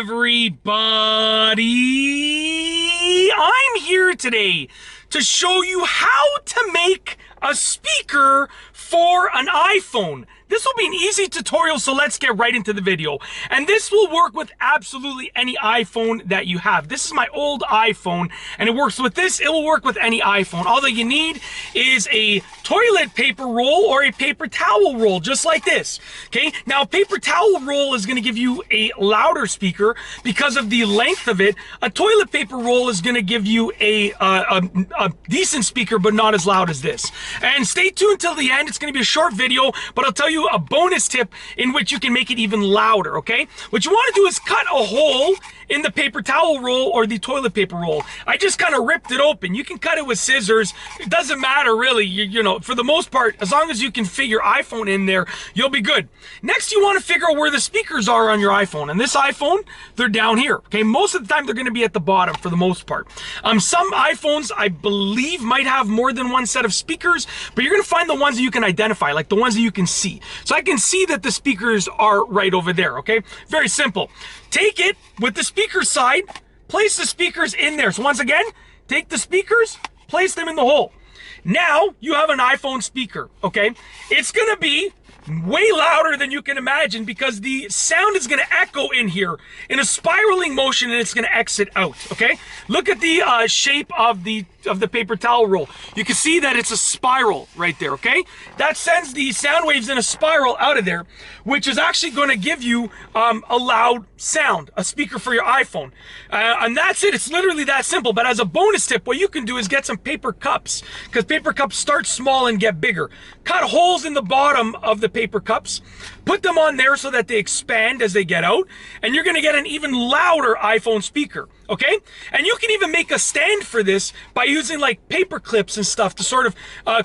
everybody? I'm here today to show you how to make a speaker for an iPhone. This will be an easy tutorial, so let's get right into the video. And this will work with absolutely any iPhone that you have. This is my old iPhone, and it works with this. It will work with any iPhone. All that you need is a toilet paper roll or a paper towel roll, just like this. Okay, now a paper towel roll is gonna give you a louder speaker because of the length of it. A toilet paper roll is gonna give you a decent speaker, but not as loud as this. And stay tuned till the end. It's gonna be a short video, but I'll tell you a bonus tip in which you can make it even louder, okay? What you want to do is cut a hole in the paper towel roll or the toilet paper roll. I just kind of ripped it open. You can cut it with scissors. It doesn't matter really, you know, for the most part, as long as you can fit your iPhone in there, you'll be good. Next, you want to figure out where the speakers are on your iPhone. And this iPhone, they're down here, okay? Most of the time, they're going to be at the bottom for the most part. Some iPhones, I believe, might have more than one set of speakers, but you're going to find the ones that you can identify, like the ones that you can see. So I can see that the speakers are right over there, okay? Very simple. Take it with the speaker side, place the speakers in there. So once again, take the speakers, place them in the hole. Now you have an iPhone speaker, okay? It's gonna be way louder than you can imagine because the sound is going to echo in here in a spiraling motion, and it's going to exit out, okay? Look at the shape of the paper towel roll. You can see that it's a spiral right there, okay? That sends the sound waves in a spiral out of there, which is actually going to give you a loud sound, a speaker for your iPhone. And that's it. It's literally that simple. But as a bonus tip, what you can do is get some paper cups, because paper cups start small and get bigger. Cut holes in the bottom of the paper cups, put them on there so that they expand as they get out, and you're going to get an even louder iPhone speaker, okay? And you can even make a stand for this by using like paper clips and stuff to sort of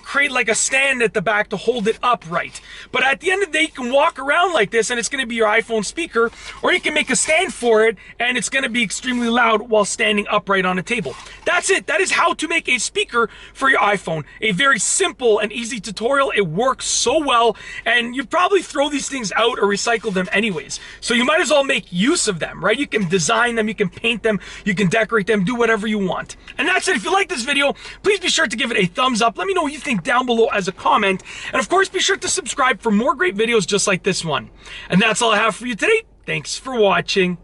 create like a stand at the back to hold it upright. But at the end of the day, you can walk around like this and it's going to be your iPhone speaker, or you can make a stand for it and it's going to be extremely loud while standing upright on a table. That's it. That is how to make a speaker for your iPhone. A very simple and easy tutorial. It works so well, and you probably throw these things out or recycle them anyways. So you might as well make use of them, right? You can design them, you can paint them, you can decorate them, do whatever you want. And that's it. If you like this video, please be sure to give it a thumbs up. Let me know what you think down below as a comment. And of course, be sure to subscribe for more great videos just like this one. And that's all I have for you today. Thanks for watching.